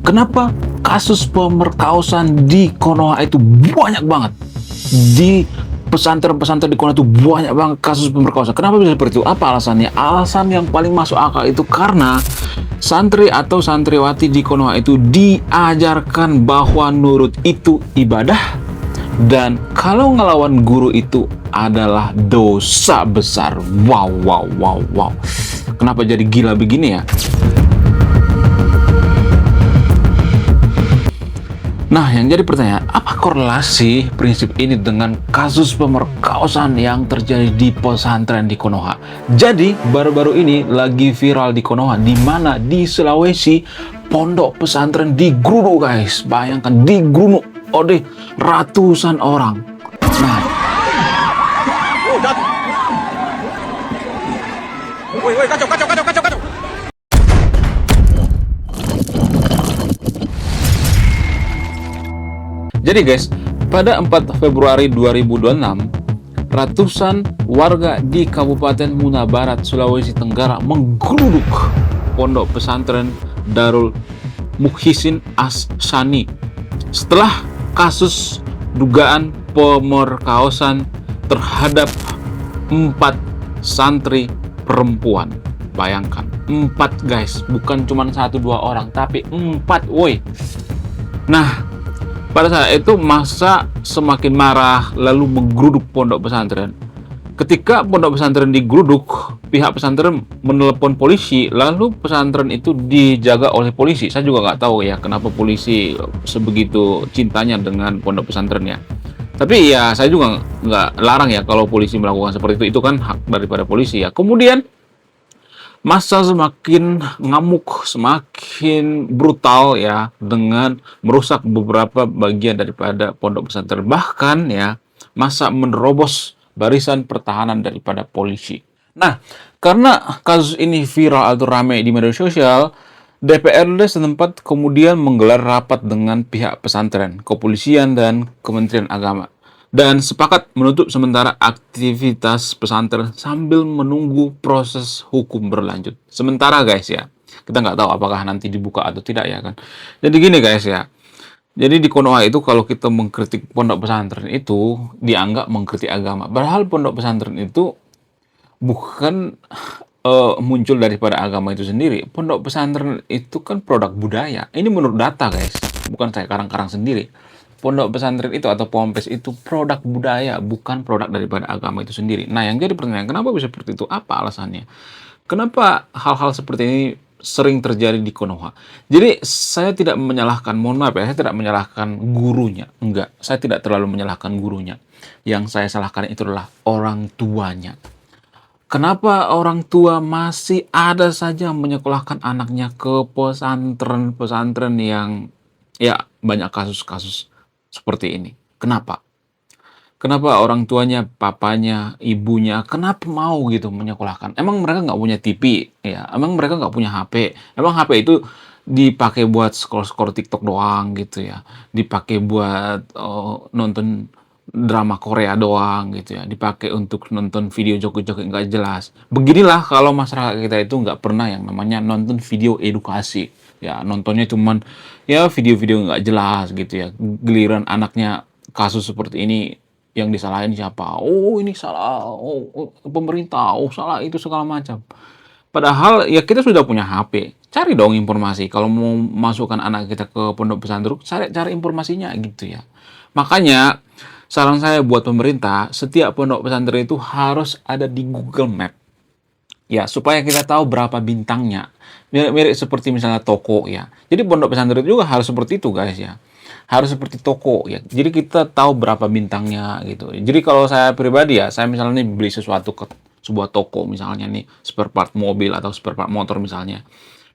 Kenapa kasus pemerkosaan di Konoha itu banyak banget? Di pesantren-pesantren di Konoha itu banyak banget kasus pemerkosaan. Kenapa bisa seperti itu? Apa alasannya? Alasan yang paling masuk akal itu karena santri atau santriwati di Konoha itu diajarkan bahwa nurut itu ibadah, dan kalau ngelawan guru itu adalah dosa besar. Wow, wow, wow, wow. Kenapa jadi gila begini ya? Nah, yang jadi pertanyaan, apa korelasi prinsip ini dengan kasus pemerkosaan yang terjadi di pesantren di Konoha? Jadi, baru-baru ini lagi viral di Konoha, di mana di Sulawesi, pondok pesantren digeruduk, guys. Bayangkan, digeruduk oleh ratusan orang. Nah, Woi, woi, kacau, kacau, kacau, kacau, kacau. jadi guys, pada 4 Februari 2026, ratusan warga di Kabupaten Muna Barat, Sulawesi Tenggara menggeruduk pondok pesantren Darul Mukhsin As-Sani setelah kasus dugaan pemerkosaan terhadap 4 santri perempuan. Bayangkan, 4 guys, bukan cuma 1-2 orang, tapi 4, woi. Nah, pada saat itu massa semakin marah lalu menggeruduk pondok pesantren. Ketika pondok pesantren digeruduk, pihak pesantren menelepon polisi, lalu pesantren itu dijaga oleh polisi. Saya juga nggak tahu ya kenapa polisi sebegitu cintanya dengan pondok pesantrennya. Tapi ya saya juga nggak larang ya kalau polisi melakukan seperti itu kan hak daripada polisi ya. Kemudian massa semakin ngamuk, semakin brutal ya, dengan merusak beberapa bagian daripada pondok pesantren. Bahkan ya, massa menerobos barisan pertahanan daripada polisi. Nah, karena kasus ini viral atau ramai di media sosial, DPRD setempat kemudian menggelar rapat dengan pihak pesantren, kepolisian, dan Kementerian Agama, dan sepakat menutup sementara aktivitas pesantren sambil menunggu proses hukum berlanjut. Sementara guys ya, kita nggak tahu apakah nanti dibuka atau tidak ya kan. Jadi gini guys ya, jadi di Konoha itu kalau kita mengkritik pondok pesantren itu dianggap mengkritik agama. Padahal pondok pesantren itu bukan muncul daripada agama itu sendiri. Pondok pesantren itu kan produk budaya. Ini menurut data guys, bukan saya karang-karang sendiri. Pondok pesantren itu atau ponpes itu produk budaya, bukan produk daripada agama itu sendiri. Nah, yang jadi pertanyaan, kenapa bisa seperti itu? Apa alasannya? Kenapa hal-hal seperti ini sering terjadi di Konoha? Jadi, saya tidak menyalahkan, mohon maaf ya, saya tidak menyalahkan gurunya. Enggak, saya tidak terlalu menyalahkan gurunya. Yang saya salahkan itu adalah orang tuanya. Kenapa orang tua masih ada saja menyekolahkan anaknya ke pesantren-pesantren yang ya banyak kasus-kasus seperti ini? Kenapa? Kenapa orang tuanya, papanya, ibunya, kenapa mau gitu menyekolahkan? Emang mereka nggak punya TV? Ya, emang mereka nggak punya HP? Emang HP itu dipakai buat scroll-scroll TikTok doang gitu ya? Dipakai buat nonton drama Korea doang gitu ya? Dipakai untuk nonton video joget-joget nggak jelas? Beginilah kalau masyarakat kita itu nggak pernah yang namanya nonton video edukasi. Ya, nontonnya cuman ya video-video nggak jelas gitu ya. Giliran anaknya kasus seperti ini yang disalahin siapa? Oh, ini salah, pemerintah, oh salah itu segala macam. Padahal ya kita sudah punya HP. Cari dong informasi. Kalau mau masukkan anak kita ke pondok pesantren, cari informasinya gitu ya. Makanya saran saya buat pemerintah, setiap pondok pesantren itu harus ada di Google Map. Ya, supaya kita tahu berapa bintangnya. Mirip seperti misalnya toko ya. Jadi pondok pesantren juga harus seperti itu guys ya. Harus seperti toko ya. Jadi kita tahu berapa bintangnya gitu. Jadi kalau saya pribadi ya, saya misalnya nih beli sesuatu ke sebuah toko misalnya nih spare part mobil atau spare part motor misalnya.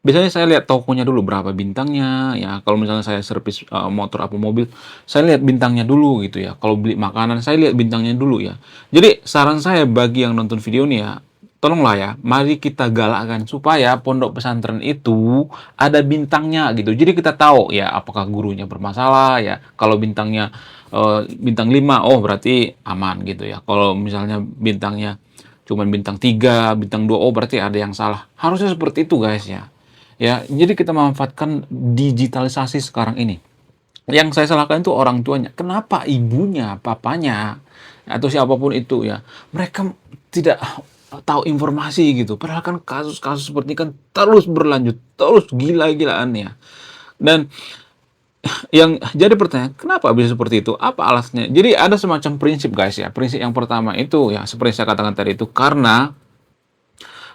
Biasanya saya lihat tokonya dulu berapa bintangnya ya. Kalau misalnya saya servis motor atau mobil, saya lihat bintangnya dulu gitu ya. Kalau beli makanan, saya lihat bintangnya dulu ya. Jadi saran saya bagi yang nonton video ini ya, tolonglah ya, mari kita galakkan supaya pondok pesantren itu ada bintangnya gitu. Jadi kita tahu ya apakah gurunya bermasalah ya. Kalau bintangnya bintang 5, oh berarti aman gitu ya. Kalau misalnya bintangnya cuman bintang 3, bintang 2, oh berarti ada yang salah. Harusnya seperti itu guys ya. Ya, jadi kita memanfaatkan digitalisasi sekarang ini. Yang saya salahkan itu orang tuanya. Kenapa ibunya, papanya, atau siapapun itu ya, mereka tidak tahu informasi gitu. Padahal kan kasus-kasus seperti ini kan terus berlanjut, terus gila-gilaan ya. Dan yang jadi pertanyaan, kenapa bisa seperti itu? Apa alasannya? Jadi ada semacam prinsip guys ya. Prinsip yang pertama itu ya, seperti saya katakan tadi itu, karena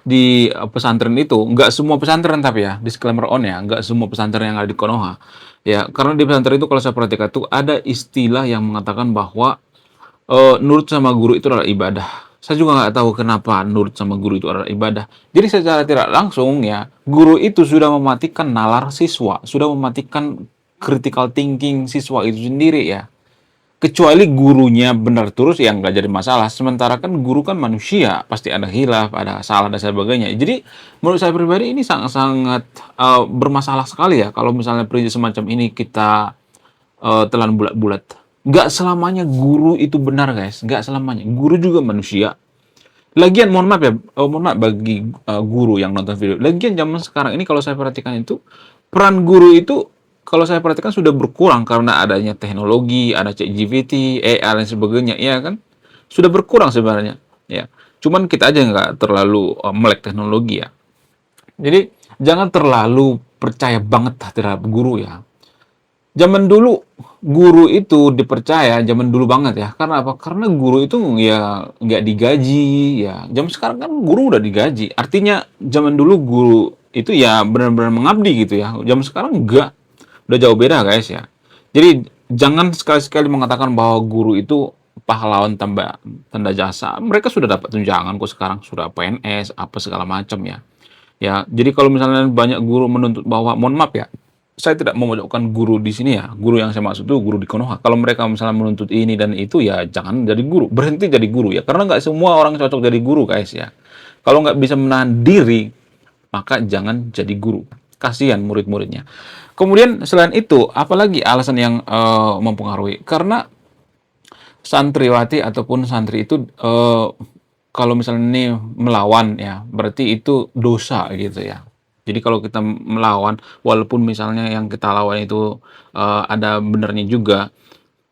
di pesantren itu nggak semua pesantren, tapi ya disclaimer on ya, nggak semua pesantren yang ada di Konoha ya, karena di pesantren itu kalau saya perhatikan tuh ada istilah yang mengatakan bahwa nurut sama guru itu adalah ibadah. Saya juga nggak tahu kenapa nurut sama guru itu adalah ibadah. Jadi secara tidak langsung ya, guru itu sudah mematikan nalar siswa, sudah mematikan critical thinking siswa itu sendiri ya. Kecuali gurunya benar terus yang nggak jadi masalah. Sementara kan guru kan manusia, pasti ada hilaf, ada salah dan sebagainya. Jadi menurut saya pribadi ini sangat-sangat bermasalah sekali ya kalau misalnya prinsip semacam ini kita telan bulat-bulat. Nggak selamanya guru itu benar guys, nggak selamanya. Guru juga manusia. Lagian mohon maaf ya, mohon maaf bagi guru yang nonton video. Lagian zaman sekarang ini kalau saya perhatikan itu peran guru itu kalau saya perhatikan sudah berkurang karena adanya teknologi, ada ChatGPT, AI dan sebagainya, ya kan? Sudah berkurang sebenarnya, ya. Cuman kita aja nggak terlalu melek teknologi ya. Jadi jangan terlalu percaya banget terhadap guru ya. Zaman dulu guru itu dipercaya, zaman dulu banget ya. Karena apa? Karena guru itu ya nggak digaji ya. Zaman sekarang kan guru udah digaji. Artinya zaman dulu guru itu ya benar-benar mengabdi gitu ya. Zaman sekarang enggak. Udah jauh beda guys ya. Jadi jangan sekali-sekali mengatakan bahwa guru itu pahlawan tanda jasa. Mereka sudah dapat tunjangan kok sekarang, sudah PNS apa segala macam ya. Ya, jadi kalau misalnya banyak guru menuntut bahwa, mohon maaf ya, saya tidak memojokkan guru di sini ya. Guru yang saya maksud itu guru di Konoha. Kalau mereka misalnya menuntut ini dan itu ya jangan jadi guru, berhenti jadi guru ya. Karena nggak semua orang cocok jadi guru guys ya. Kalau nggak bisa menahan diri, maka jangan jadi guru. Kasihan murid-muridnya. Kemudian selain itu, apalagi alasan yang mempengaruhi? Karena santriwati ataupun santri itu kalau misalnya ini melawan ya, berarti itu dosa gitu ya. Jadi kalau kita melawan, walaupun misalnya yang kita lawan itu ada benernya juga,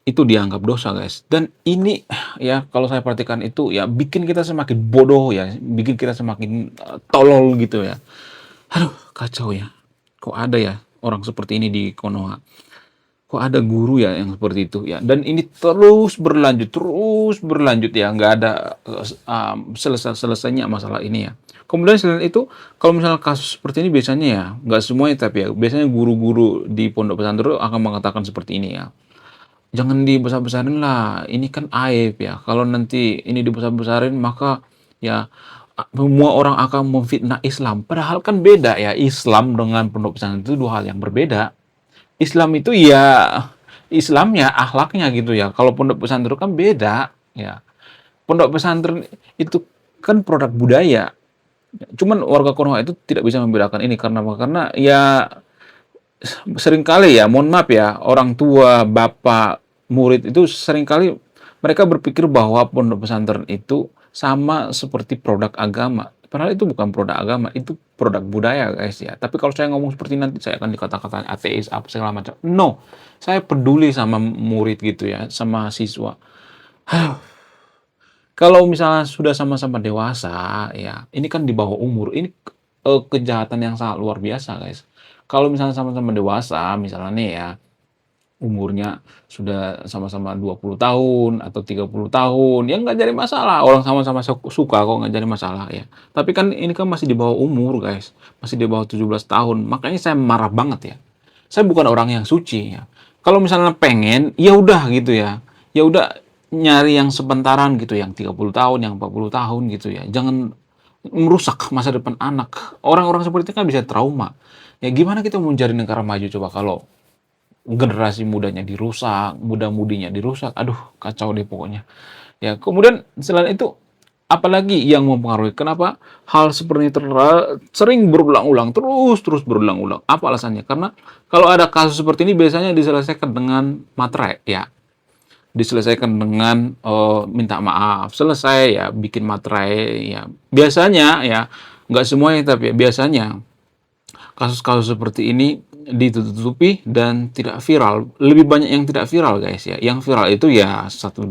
itu dianggap dosa guys. Dan ini ya kalau saya perhatikan itu ya bikin kita semakin bodoh ya, bikin kita semakin tolol gitu ya. Aduh, kacau ya. Kok ada ya orang seperti ini di Konoha? Kok ada guru ya yang seperti itu ya? Dan ini terus berlanjut ya, nggak ada selesainya masalah ini ya. Kemudian selain itu, kalau misalnya kasus seperti ini biasanya ya, nggak semuanya tapi ya, biasanya guru-guru di pondok pesantren akan mengatakan seperti ini ya. Jangan dibesar-besarin lah, ini kan aib ya. Kalau nanti ini dibesar-besarin maka ya semua orang akan memfitnah Islam. Padahal kan beda ya, Islam dengan pondok pesantren itu dua hal yang berbeda. Islam itu ya Islamnya, akhlaknya gitu ya. Kalau pondok pesantren kan beda ya. Pondok pesantren itu kan produk budaya. Cuman warga Konoha itu tidak bisa membedakan ini karena apa? Karena ya seringkali ya, mohon maaf ya, orang tua, bapak, murid itu seringkali mereka berpikir bahwa pondok pesantren itu sama seperti produk agama. Padahal itu bukan produk agama, itu produk budaya guys ya. Tapi kalau saya ngomong seperti nanti saya akan dikata-katain ateis apa segala macam. No, saya peduli sama murid gitu ya, sama siswa. Kalau misalnya sudah sama-sama dewasa ya, ini kan di bawah umur. Ini kejahatan yang sangat luar biasa guys. Kalau misalnya sama-sama dewasa, misalnya nih ya, umurnya sudah sama-sama 20 tahun atau 30 tahun, ya nggak jadi masalah. Orang sama-sama suka kok, nggak jadi masalah ya. Tapi kan ini kan masih di bawah umur guys, masih di bawah 17 tahun. Makanya saya marah banget ya. Saya bukan orang yang suci ya. Kalau misalnya pengen, ya udah gitu ya. Ya udah nyari yang sebentaran gitu, yang 30 tahun, yang 40 tahun gitu ya. Jangan merusak masa depan anak. Orang-orang seperti itu kan bisa trauma. Ya gimana kita mau mencari negara maju coba kalau generasi mudanya dirusak, muda-mudinya dirusak. Aduh, kacau deh pokoknya. Ya, kemudian selain itu apalagi yang mempengaruhi? Kenapa hal seperti ini sering berulang-ulang, terus berulang-ulang? Apa alasannya? Karena kalau ada kasus seperti ini biasanya diselesaikan dengan materai ya. Diselesaikan dengan minta maaf, selesai ya, bikin materai ya. Biasanya ya, nggak semuanya tapi ya, biasanya kasus-kasus seperti ini ditutupi dan tidak viral. Lebih banyak yang tidak viral guys ya. Yang viral itu ya 1-2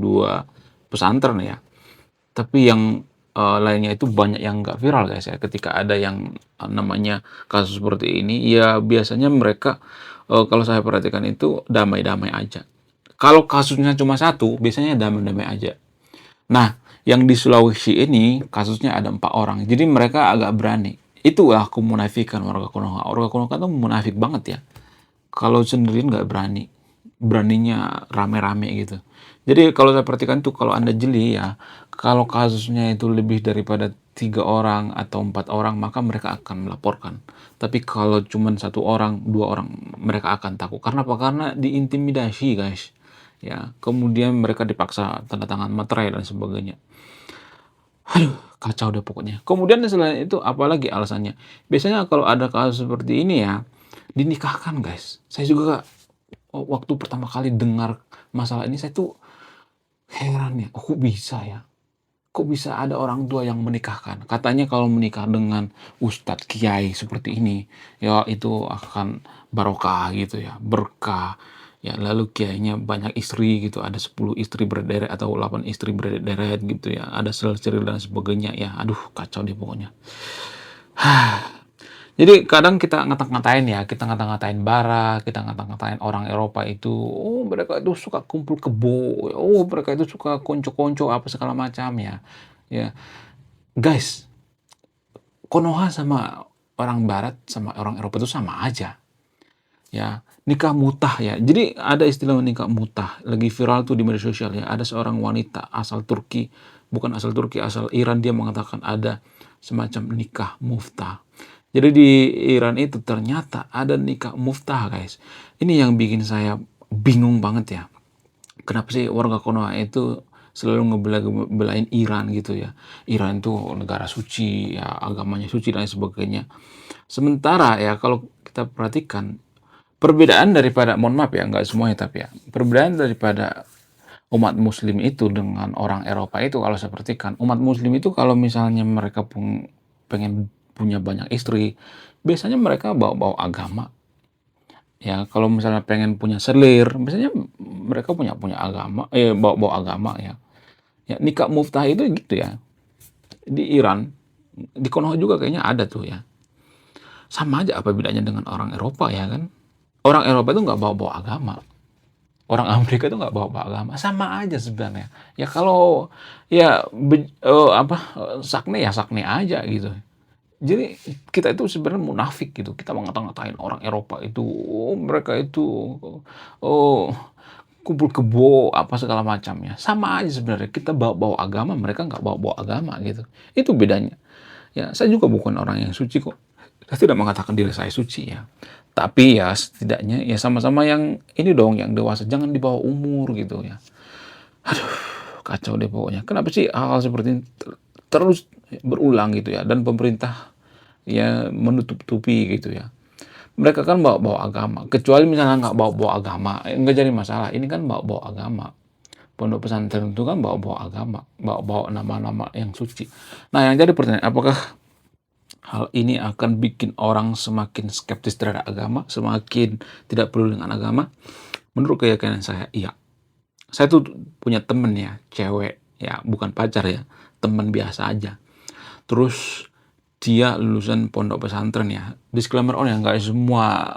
pesantren ya. Tapi yang lainnya itu banyak yang nggak viral guys ya. Ketika ada yang namanya kasus seperti ini, ya biasanya mereka kalau saya perhatikan itu damai-damai aja. Kalau kasusnya cuma satu, biasanya damai-damai aja. Nah, yang di Sulawesi ini kasusnya ada 4 orang. Jadi mereka agak berani. Itulah kemunafikan warga Konoha. Warga Konoha itu munafik banget ya. Kalau sendirian nggak berani. Beraninya rame-rame gitu. Jadi kalau saya perhatikan tuh kalau Anda jeli ya, kalau kasusnya itu lebih daripada 3 orang atau 4 orang, maka mereka akan melaporkan. Tapi kalau cuma 1 orang, 2 orang, mereka akan takut. Karena apa? Karena diintimidasi guys. Ya, kemudian mereka dipaksa tanda tangan materai dan sebagainya. Aduh, kacau deh pokoknya. Kemudian selain itu apalagi alasannya? Biasanya kalau ada kasus seperti ini ya, dinikahkan guys. Saya juga waktu pertama kali dengar masalah ini, saya tuh heran ya, kok bisa ya? Kok bisa ada orang tua yang menikahkan? Katanya kalau menikah dengan ustadz kiai seperti ini, ya itu akan barokah gitu ya, berkah. Ya, lalu kiainya banyak istri gitu, ada 10 istri berderet atau 8 istri berderet gitu ya, ada sel-sel dan sebagainya ya. Aduh, kacau deh pokoknya. Jadi kadang kita ngata-ngatain ya, kita ngata-ngatain bara, kita ngata-ngatain orang Eropa itu, oh mereka itu suka kumpul kebo, oh mereka itu suka konco-konco apa segala macam ya. Ya, guys, Konoha sama orang Barat sama orang Eropa itu sama aja. Ya, nikah mutah ya. Jadi ada istilah nikah mutah, lagi viral tuh di media sosial ya. Ada seorang wanita asal Turki, bukan asal Turki, asal Iran, dia mengatakan ada semacam nikah muftah. Jadi di Iran itu ternyata ada nikah muftah guys. Ini yang bikin saya bingung banget ya. Kenapa sih warga Konoha itu selalu ngebelain Iran gitu ya. Iran itu negara suci ya, agamanya suci dan sebagainya. Sementara ya kalau kita perhatikan perbedaan daripada, mohon maaf ya, nggak semuanya tapi ya, perbedaan daripada umat muslim itu dengan orang Eropa itu, kalau saya perhatikan, umat muslim itu kalau misalnya mereka pengen punya banyak istri, biasanya mereka bawa-bawa agama. Ya, kalau misalnya pengen punya selir, biasanya mereka punya agama, bawa-bawa agama ya. Ya, nikah muftah itu gitu ya. Di Iran, di Konoha juga kayaknya ada tuh ya. Sama aja apa bedanya dengan orang Eropa ya kan? Orang Eropa itu nggak bawa-bawa agama. Orang Amerika itu nggak bawa-bawa agama. Sama aja sebenarnya. Ya kalau ya sakne ya sakne aja gitu. Jadi kita itu sebenarnya munafik gitu. Kita ngata-ngatain orang Eropa itu, oh, mereka itu oh kumpul kebo apa segala macamnya. Sama aja sebenarnya. Kita bawa-bawa agama, mereka nggak bawa-bawa agama gitu. Itu bedanya. Ya, saya juga bukan orang yang suci kok. Saya tidak mengatakan diri saya suci ya. Tapi ya setidaknya ya sama-sama yang ini dong, yang dewasa. Jangan di bawah umur gitu ya. Aduh, kacau deh pokoknya. Kenapa sih hal-hal seperti ini terus berulang gitu ya? Dan pemerintah ya menutup-tutupi gitu ya. Mereka kan bawa-bawa agama. Kecuali misalnya nggak bawa-bawa agama, nggak jadi masalah. Ini kan bawa-bawa agama. Pondok pesantren itu kan bawa-bawa agama, bawa-bawa nama-nama yang suci. Nah, yang jadi pertanyaan, apakah hal ini akan bikin orang semakin skeptis terhadap agama, semakin tidak peduli dengan agama? Menurut keyakinan saya, iya. Saya tuh punya temen ya, cewek, ya bukan pacar ya, temen biasa aja. Terus dia lulusan pondok pesantren ya. Disclaimer on ya, nggak semua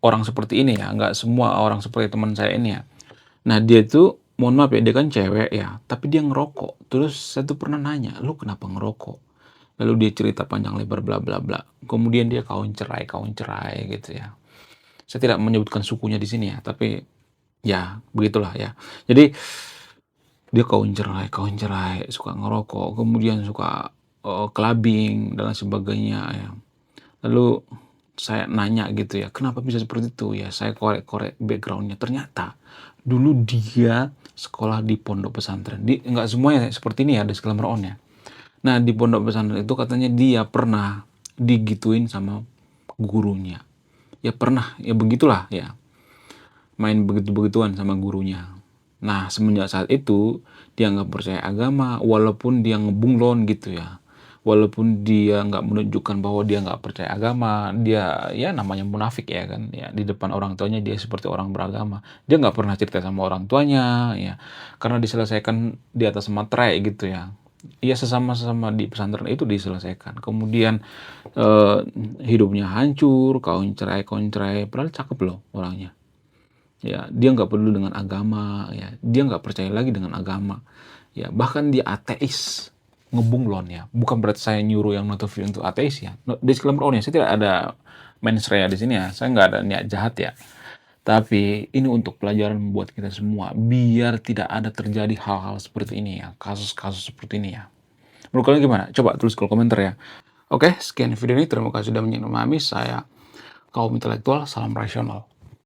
orang seperti ini ya, nggak semua orang seperti teman saya ini ya. Nah dia tuh, mohon maaf ya, dia kan cewek ya, tapi dia ngerokok. Terus saya tuh pernah nanya, lu kenapa ngerokok? Lalu dia cerita panjang lebar bla bla bla. Kemudian dia kawin cerai gitu ya. Saya tidak menyebutkan sukunya di sini ya, tapi ya begitulah ya. Jadi dia kawin cerai, suka ngerokok, kemudian suka clubbing dan sebagainya ya. Lalu saya nanya gitu ya, kenapa bisa seperti itu ya? Saya korek-korek backgroundnya. Ternyata dulu dia sekolah di pondok pesantren. Nggak semuanya seperti ini ya, disclaimer on ya. Nah di pondok pesantren itu katanya dia pernah digituin sama gurunya. Ya pernah, ya begitulah ya. Main begitu-begituan sama gurunya. Nah semenjak saat itu dia nggak percaya agama, walaupun dia ngebunglon gitu ya. walaupun dia nggak menunjukkan bahwa dia nggak percaya agama, dia ya namanya munafik ya kan, ya di depan orang tuanya dia seperti orang beragama. Dia nggak pernah cerita sama orang tuanya, ya karena diselesaikan di atas materai gitu ya. Iya sesama-sama di pesantren itu diselesaikan. Kemudian eh, hidupnya hancur, kawin cerai, padahal cakep loh orangnya. Ya, dia nggak peduli dengan agama, ya, dia nggak percaya lagi dengan agama. Ya, bahkan dia ateis, ngebunglon ya. Bukan berarti saya nyuruh yang nonton video untuk ateis ya. Disclaimer ya, saya tidak ada mens rea di sini ya. Saya nggak ada niat jahat ya. Tapi ini untuk pelajaran buat kita semua, biar tidak ada terjadi hal-hal seperti ini ya, kasus-kasus seperti ini ya. Menurut kalian gimana? Coba tulis di komentar ya. Oke, sekian video ini. Terima kasih sudah menyimak memahami. Saya kaum intelektual, salam rasional.